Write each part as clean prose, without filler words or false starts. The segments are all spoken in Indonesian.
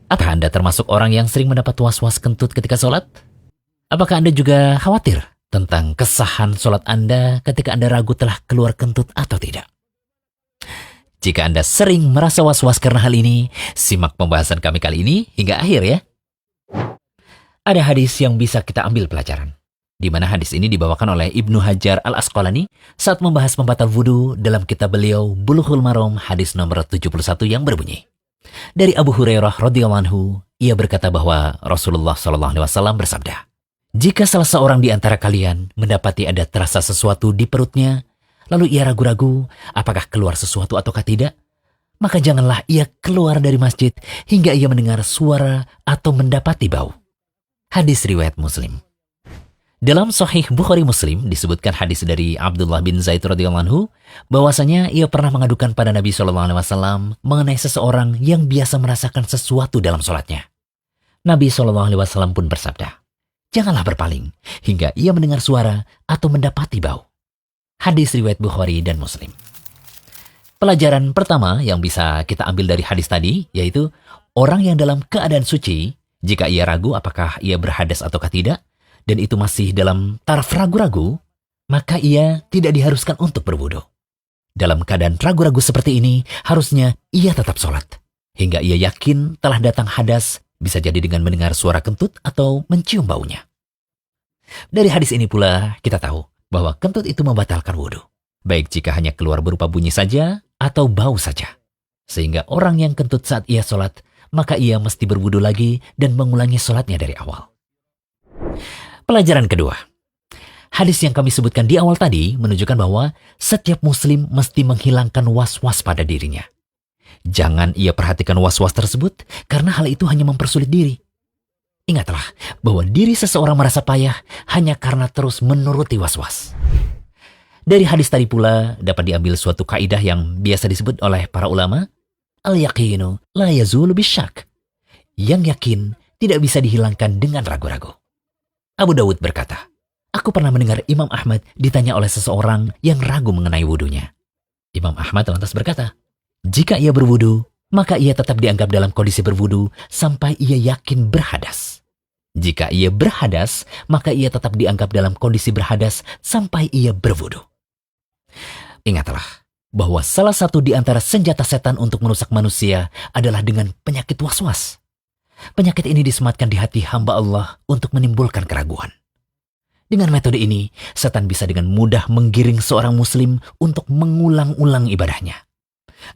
Apakah Anda termasuk orang yang sering mendapat was-was kentut ketika sholat? Apakah Anda juga khawatir tentang kesahan sholat Anda ketika Anda ragu telah keluar kentut atau tidak? Jika Anda sering merasa was-was karena hal ini, simak pembahasan kami kali ini hingga akhir ya. Ada hadis yang bisa kita ambil pelajaran, di mana hadis ini dibawakan oleh Ibnu Hajar Al-Asqalani saat membahas pembatal wudu dalam kitab beliau Bulughul Maram hadis nomor 71 yang berbunyi. Dari Abu Hurairah radhiyallahu anhu, ia berkata bahwa Rasulullah SAW bersabda, "Jika salah seorang di antara kalian mendapati ada terasa sesuatu di perutnya, lalu ia ragu-ragu apakah keluar sesuatu ataukah tidak, maka janganlah ia keluar dari masjid hingga ia mendengar suara atau mendapati bau." Hadis riwayat Muslim. Dalam Sahih Bukhari Muslim disebutkan hadis dari Abdullah bin Zaid radhiyallahu anhu bahwasanya ia pernah mengadukan pada Nabi SAW mengenai seseorang yang biasa merasakan sesuatu dalam sholatnya. Nabi SAW pun bersabda, "Janganlah berpaling hingga ia mendengar suara atau mendapati bau." Hadis riwayat Bukhari dan Muslim. Pelajaran pertama yang bisa kita ambil dari hadis tadi yaitu orang yang dalam keadaan suci, jika ia ragu apakah ia berhadas ataukah tidak, dan itu masih dalam taraf ragu-ragu, maka ia tidak diharuskan untuk berwudu. Dalam keadaan ragu-ragu seperti ini, harusnya ia tetap sholat, hingga ia yakin telah datang hadas, bisa jadi dengan mendengar suara kentut atau mencium baunya. Dari hadis ini pula kita tahu bahwa kentut itu membatalkan wudu, baik jika hanya keluar berupa bunyi saja atau bau saja. Sehingga orang yang kentut saat ia sholat, maka ia mesti berwudu lagi dan mengulangi sholatnya dari awal. Pelajaran kedua. Hadis yang kami sebutkan di awal tadi menunjukkan bahwa setiap muslim mesti menghilangkan was-was pada dirinya. Jangan ia perhatikan was-was tersebut karena hal itu hanya mempersulit diri. Ingatlah bahwa diri seseorang merasa payah hanya karena terus menuruti was-was. Dari hadis tadi pula dapat diambil suatu kaidah yang biasa disebut oleh para ulama, al-yaqinu la yazulu bisyak. Yang yakin tidak bisa dihilangkan dengan ragu-ragu. Abu Dawud berkata, "Aku pernah mendengar Imam Ahmad ditanya oleh seseorang yang ragu mengenai wudunya. Imam Ahmad lantas berkata, jika ia berwudu, maka ia tetap dianggap dalam kondisi berwudu sampai ia yakin berhadas. Jika ia berhadas, maka ia tetap dianggap dalam kondisi berhadas sampai ia berwudu." Ingatlah bahwa salah satu di antara senjata setan untuk merusak manusia adalah dengan penyakit was-was. Penyakit ini disematkan di hati hamba Allah untuk menimbulkan keraguan. Dengan metode ini, setan bisa dengan mudah menggiring seorang muslim untuk mengulang-ulang ibadahnya.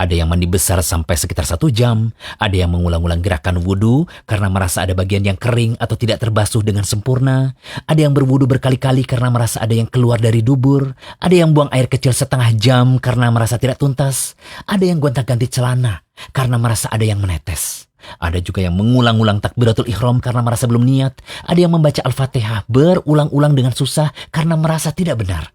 Ada yang mandi besar sampai sekitar 1 jam, ada yang mengulang-ulang gerakan wudhu karena merasa ada bagian yang kering atau tidak terbasuh dengan sempurna, ada yang berwudhu berkali-kali karena merasa ada yang keluar dari dubur, ada yang buang air kecil setengah jam karena merasa tidak tuntas, ada yang gonta-ganti celana karena merasa ada yang menetes. Ada juga yang mengulang-ulang takbiratul ihram karena merasa belum niat. Ada yang membaca Al-Fatihah berulang-ulang dengan susah karena merasa tidak benar.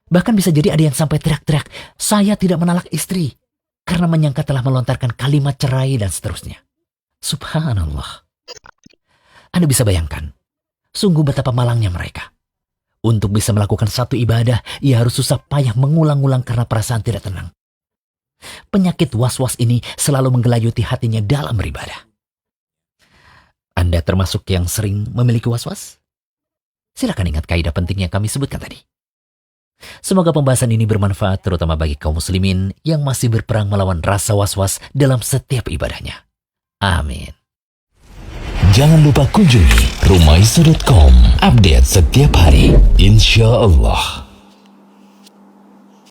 Bahkan bisa jadi ada yang sampai teriak-teriak, "Saya tidak menalak istri," karena menyangka telah melontarkan kalimat cerai dan seterusnya. Subhanallah. Anda bisa bayangkan, sungguh betapa malangnya mereka. Untuk bisa melakukan satu ibadah, ia harus susah payah mengulang-ulang karena perasaan tidak tenang. Penyakit was-was ini selalu menggelayuti hatinya dalam beribadah. Anda termasuk yang sering memiliki was-was? Silakan ingat kaidah penting yang kami sebutkan tadi. Semoga pembahasan ini bermanfaat terutama bagi kaum muslimin yang masih berperang melawan rasa was-was dalam setiap ibadahnya. Amin. Jangan lupa kunjungi rumaiso.com. Update setiap hari, insya Allah.